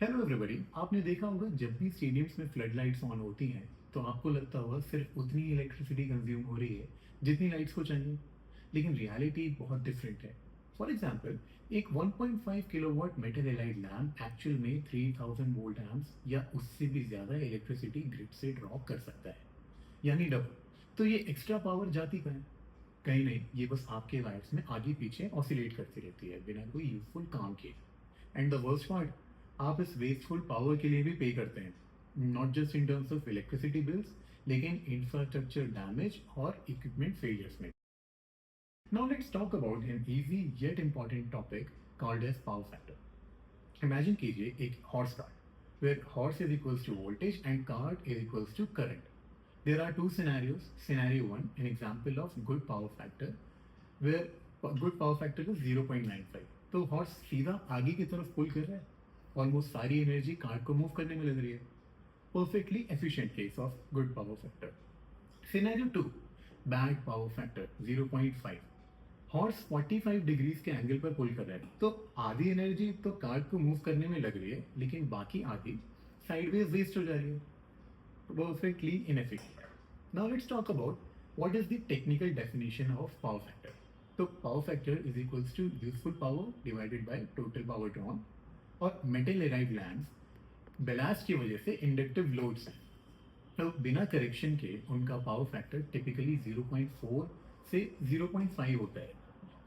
Hello everybody. आपने देखा होगा जब भी स्टेडियम्स में फ्लड लाइट्स ऑन होती हैं तो आपको लगता होगा सिर्फ उतनी ही इलेक्ट्रिसिटी कंज्यूम हो रही है जितनी लाइट्स को चाहिए। लेकिन रियलिटी बहुत डिफरेंट है। फॉर एग्जांपल, एक 1.5 kilowatt metal allied lamp actual में 3000 वोल्ट एम्प्स या उससे भी ज़्यादा इलेक्ट्रिसिटी ग्रिड से ड्रॉ कर सकता है, यानी डबल। तो ये एक्स्ट्रा पावर जाती कहाँ है? कहीं नहीं, ये बस आपके वायर्स में आगे पीछे ऑसिलेट करती रहती है बिना कोई यूजफुल काम किए। एंड द वर्स्ट पार्ट, आप इस वेस्टफुल पावर के लिए भी पे करते हैं, not just in terms of electricity bills, लेकिन इंफ्रास्ट्रक्चर डैमेज और इक्विपमेंट फेलियर्स में। Now let's talk about an easy yet important topic called as power factor. Imagine कीजिए एक horse cart where horse is equals to voltage and cart is equals to current. There are two scenarios. Scenario 1, an example of good power factor, where good power factor is 0.95. तो horse सीधा आगे की तरफ पुल कर रहा है, almost सारी energy cart को मूव करने में लग रही है. Perfectly efficient case of good power factor. Scenario 2, bad power factor 0.5. Horse 45 degrees के एंगल पर पुल कर रहा है, तो आधी एनर्जी तो कार्ट को मूव करने में लग रही है, लेकिन बाकी आधी साइडवेज वेस्ट हो जा रही है. Perfectly ineffective. Now let's talk about what is the technical definition of power factor. So power factor is equals to useful power divided by total power drawn. और मेटल एलाइड लैम्प्स बेलास्ट की वजह से inductive loads हैं, तो बिना correction के उनका power factor typically 0.4 से 0.5 होता है.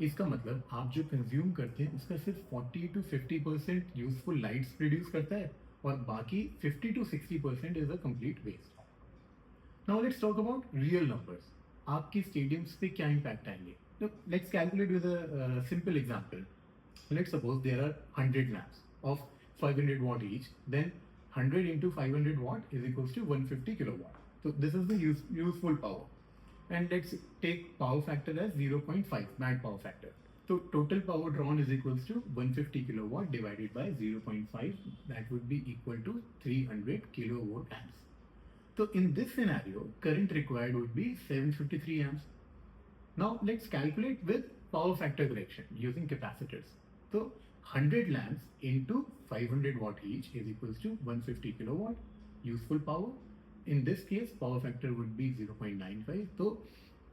इसका मतलब आप जो कंज्यूम करते हैं उसका सिर्फ 40 to 50% यूजफुल लाइट्स प्रोड्यूस करता है और बाकी 50 to 60% is a complete waste. Now let's talk about real numbers. आपके स्टेडियम्स पे क्या इम्पैक्ट आएंगे? तो let's calculate with a simple example. Let's suppose there are 100 lamps of 500 watt each, then 100 into 500 watt is equals to 150 kilowatt. So this is the useful power. And let's take power factor as 0.5, bad power factor. So total power drawn is equals to 150 kilowatt divided by 0.5, that would be equal to 300 kilowatt amps. So in this scenario, current required would be 753 amps. Now let's calculate with power factor correction using capacitors. So 100 lamps into 500 watt each is equals to 150 kilowatt useful power. In this case, power factor would be 0.95. So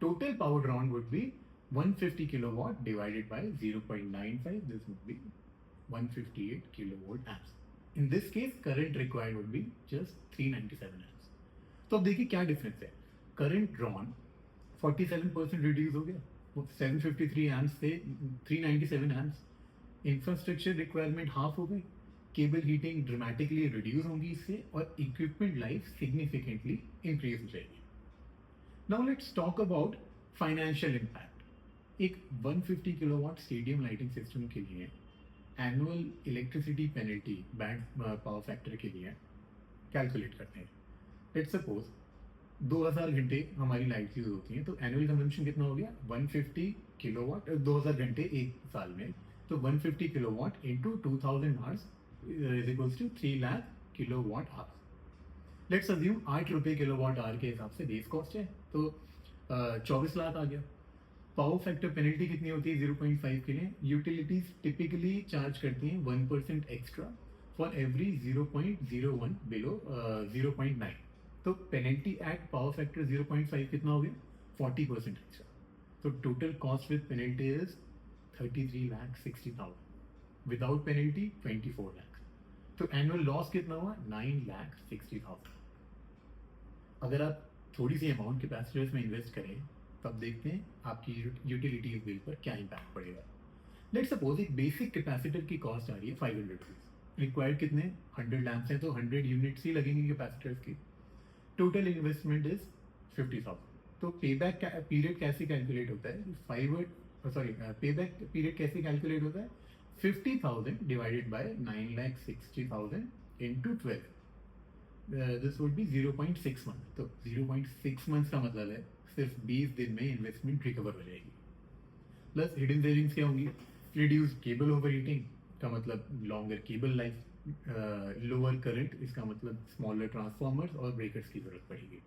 total power drawn would be 150 kilowatt divided by 0.95. This would be 158 kilowatt amps. In this case, current required would be just 397 amps. तो अब देखिए क्या difference है. Current drawn 47% reduce हो गया, वो 753 amps से 397 amps. Infrastructure requirement half हो गई, केबल हीटिंग ड्रामेटिकली रिड्यूस होगी इससे, और इक्विपमेंट लाइफ सिग्निफिकेंटली इंक्रीज हो जाएगी. Now let's talk about financial impact. एक 150 किलोवाट स्टेडियम लाइटिंग सिस्टम के लिए annual electricity penalty band power factor के लिए कैलकुलेट करते हैं. लेट्स सपोज 2000 घंटे हमारी लाइट यूज होती है, तो एनुअल कंजम्पशन कितना हो गया? 150 किलोवाट. 2000 घंटे एक साल में, तो 150 kilowatt into 2000 hours is equals to 3 lakh kilowatt hours. Let's assume 8 रुपये किलोवाट आवर के हिसाब से बेस कॉस्ट है, तो 24 लाख आ गया. पावर फैक्टर पेनल्टी कितनी होती है 0.5 के लिए? यूटिलिटीज टिपिकली चार्ज करती हैं 1% एक्स्ट्रा फॉर एवरी 0.01 बिलो 0.9. तो पेनल्टी एट पावर फैक्टर 0.5 कितना हो गया? 40% एक्स्ट्रा. तो total cost with penalty is 33,60,000. Without penalty 24 lakh. तो एनुअल लॉस कितना हुआ? 9,60,000. अगर आप थोड़ी सी अमाउंट कैपेसिटर्स में इन्वेस्ट करें तब देखते हैं आपकी यूटिलिटीज बिल पर क्या इम्पैक्ट पड़ेगा. लेट्स सपोज एक बेसिक कैपेसिटर की कॉस्ट आ रही है 500 रुपीज. रिक्वायर्ड कितने? 100 लैम्प्स हैं, तो 100 यूनिट्स ही लगेंगे कैपेसिटर्स की. Total investment is 50,000. तो पेबैक पीरियड कैसे कैलकुलेट होता है? पेबैक पीरियड कैसे कैलकुलेट होता है? 50,000 divided by 9,60,000 into 12. This would be 0.6 month. तो 0.6 मंथ का मतलब है सिर्फ 20 दिन में इन्वेस्टमेंट रिकवर हो जाएगी. प्लस हिडन सेविंग्स क्या होंगी? रिड्यूस केबल ओवर हीटिंग का मतलब longer cable life, lower current इसका मतलब स्मॉलर ट्रांसफॉर्मर्स और ब्रेकर्स की जरूरत पड़ेगी.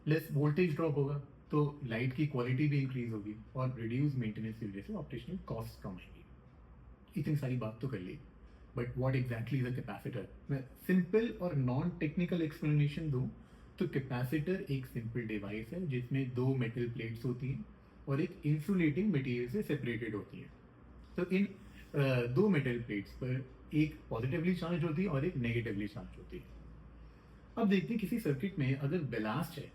लेस वोल्टेज ड्रॉप होगा तो लाइट की क्वालिटी भी इंक्रीज होगी, और रिड्यूस मेंटेनेंस की वजह से ऑपरेशनल कॉस्ट कम आएगी. इतनी सारी बात तो कर ली. But what exactly is a capacitor? मैं सिंपल और नॉन टेक्निकल एक्सप्लेनेशन दूं तो कैपेसिटर एक सिंपल डिवाइस है जिसमें दो मेटल प्लेट्स होती हैं और एक इंसुलेटिंग मटेरियल से सेपरेटेड होती हैं। तो इन दो मेटल प्लेट्स पर एक पॉजिटिवली चार्ज होती है और एक नेगेटिवली चार्ज होती है। अब देखते हैं किसी सर्किट में अगर बेलास्ट है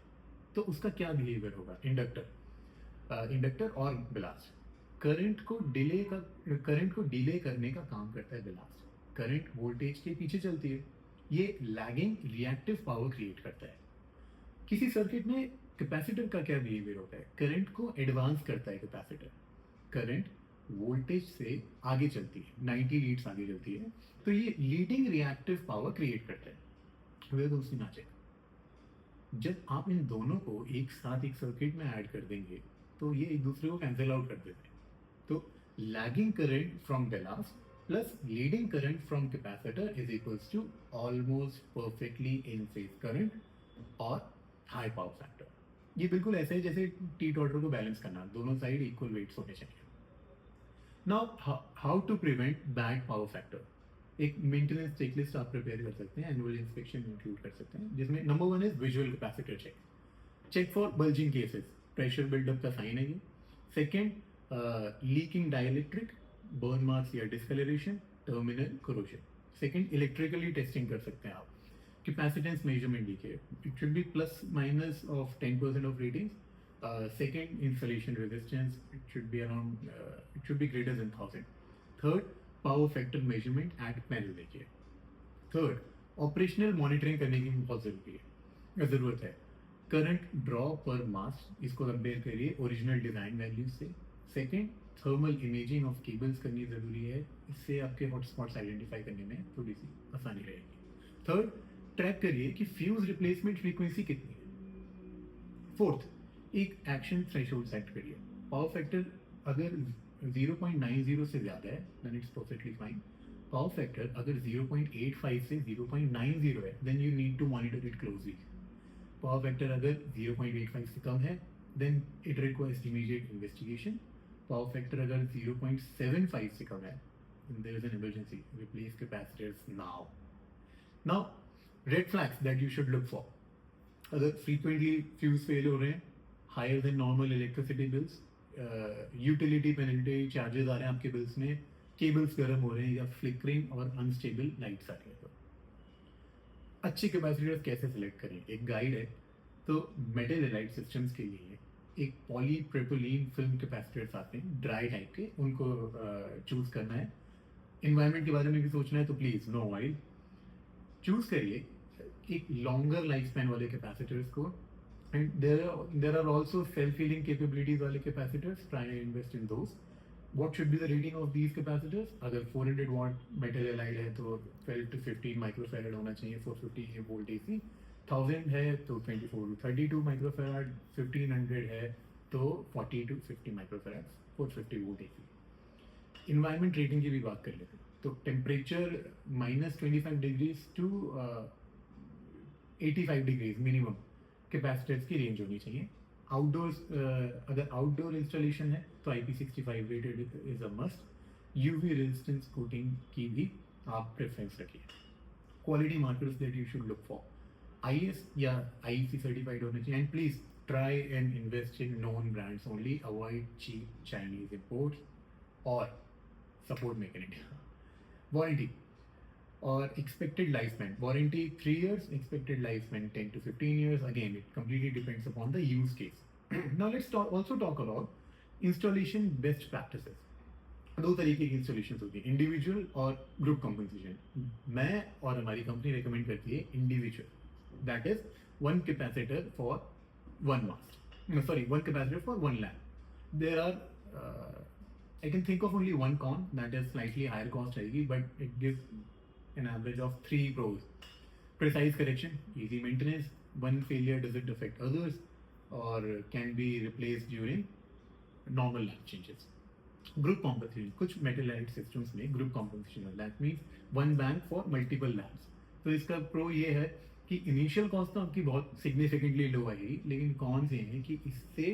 तो उसका क्या बिहेवियर होगा। इंडक्टर और बेलास्ट करंट को डिले करने का काम करता है। बेलास्ट करंट वोल्टेज के पीछे चलती है, ये लैगिंग रिएक्टिव पावर क्रिएट करता है। किसी सर्किट में कैपेसिटर का क्या बिहेवियर होता है? करंट को एडवांस करता है कैपेसिटर। करंट वोल्टेज से आगे चलती है, 90 लीड्स आगे चलती है, तो ये लीडिंग रिएक्टिव पावर क्रिएट करता है। वे दोस्ती नाचे, जब आप इन दोनों को एक साथ एक सर्किट में ऐड कर देंगे तो ये एक दूसरे को कैंसिल आउट कर देते हैं। तो lagging current from ballast plus leading current from capacitor is equals to almost perfectly in phase current और हाई पावर फैक्टर। ये बिल्कुल ऐसे है जैसे टी टॉटर को बैलेंस करना, दोनों साइड इक्वल वेट्स होने चाहिए। Now how to prevent bad power factor? एक मेंटेनेंस चेकलिस्ट आप प्रिपेयर कर सकते हैं, एनुअल इंस्पेक्शन इंक्लूड कर सकते हैं, जिसमें number 1 is visual capacitor check for bulging cases, pressure buildup का साइन है ये। Second, leaking dielectric, burn marks या discolouration, terminal corrosion. Second, electrically testing कर सकते हैं आप। कैपेसिटेंस मेजरमेंट देखिए, it should be plus minus of 10% of ratings. Second, installation resistance, it should be around it should be greater than 1000. Third, power factor measurement at panel देखिए। Third, operational monitoring करने की बहुत ज़रूरत है। Current draw पर मास, इसको compare करिए original design values से। Second, thermal imaging of cables करनी ज़रूरी है, इससे आपके हॉटस्पॉट्स आइडेंटिफाई करने में थोड़ी सी आसानी रहेगी। थर्ड, ट्रैक करिए कि फ्यूज रिप्लेसमेंट फ्रीक्वेंसी कितनी है। फोर्थ, एक एक्शन थ्रेशोल्ड सेट करिए। पावर फैक्टर अगर 0.90 से ज़्यादा है then it's perfectly fine. Power factor अगर 0.85 से 0.90 है then you need to monitor it closely. Power factor अगर 0.85 से कम है then it requires immediate investigation. Power factor अगर 0.75 से कम है then there is an emergency, replace capacitors now. Now, red flags that you should look for. अगर frequently fuse fail हो रहे हैं, higher than normal electricity bills, utility penalty charges आ रहे हैं आपके bills में, cables गर्म हो रहे हैं या flickering और unstable lights आ रही है। तो अच्छे कैपेसिटर्स कैसे सिलेक्ट करें? एक गाइड है। तो मेटल एलाइड सिस्टम्स के लिए एक पॉलीप्रोपिलीन फिल्म कैपेसिटर्स आते हैं ड्राई टाइप के, उनको चूज करना है। इन्वायरमेंट के बारे में भी सोचना है तो प्लीज नो ऑयल चूज करिए। एक लॉन्गर लाइफ स्पैन वाले कैपेसिटर्स को, and there are also self healing capabilities वाले capacitors, try and invest in those. What should be the rating of these capacitors? अगर 400 watt metal halide है तो 12 to 15 microfarad होना चाहिए, 450 वोल्ट AC। 1000 है तो 24 to 32 माइक्रोफैराड, 1500 है तो 40 to 50 microfarad, 450 volt AC। Environment rating की भी बात कर लेते हैं। तो temperature -25 degrees to 85 degrees minimum capacitors की रेंज होनी चाहिए। आउटडोर्स, अगर आउटडोर इंस्टॉलेशन है तो IP65 rated is a must. UV resistance coating की भी आप प्रेफरेंस रखिए। Quality markers that you should look for, IS या IEC सर्टिफाइड होने चाहिए। And please try and invest in non brands only, avoid cheap Chinese imports और support make in India. Warranty और expected lifespan. Warranty 3 years, expected lifespan 10 to 15 years. Again, it completely depends upon the use case. Now let's also talk about installation best practices. दो तरीके की installation होती है, individual और group compensation. मैं और हमारी कंपनी रिकमेंड करती है individual, that is one capacitor for one mast, sorry one capacitor for one lamp. There are I can think of only one con, that is slightly higher cost आएगी, but it gives an average of 3 pros. Precise correction, easy maintenance, one failure doesn't affect others, or can be replaced during normal lamp changes. Group compensation, कुछ metal light systems में group compensation है, that means one bank for multiple lamps. तो इसका pro ये है कि initial cost तो आपकी बहुत significantly low आएगी, लेकिन cons ये है कि इससे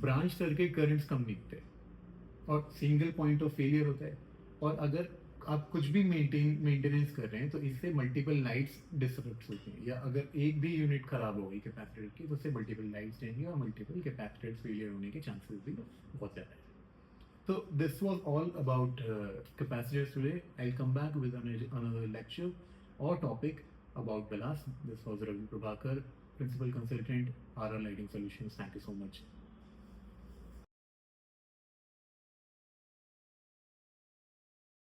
branch circuit currents कम निकलते हैं और सिंगल पॉइंट ऑफ फेलियर होता है। और अगर आप कुछ भी मेंटेनेंस कर रहे हैं तो इससे मल्टीपल लाइट्स डिसरप्ट होती हैं, या अगर एक भी यूनिट खराब हो गई कैपेसिटर की तो उससे मल्टीपल लाइट्स जाएंगी और मल्टीपल कैपेसिटर्स फेलियर होने के चांसेस भी बहुत ज़्यादा है. So this was all about capacitors today. I'll come back with another lecture or topic about Velas. This was Ravi Prabhakar, Principal Consultant, RR Lighting Solutions. Thank you so much.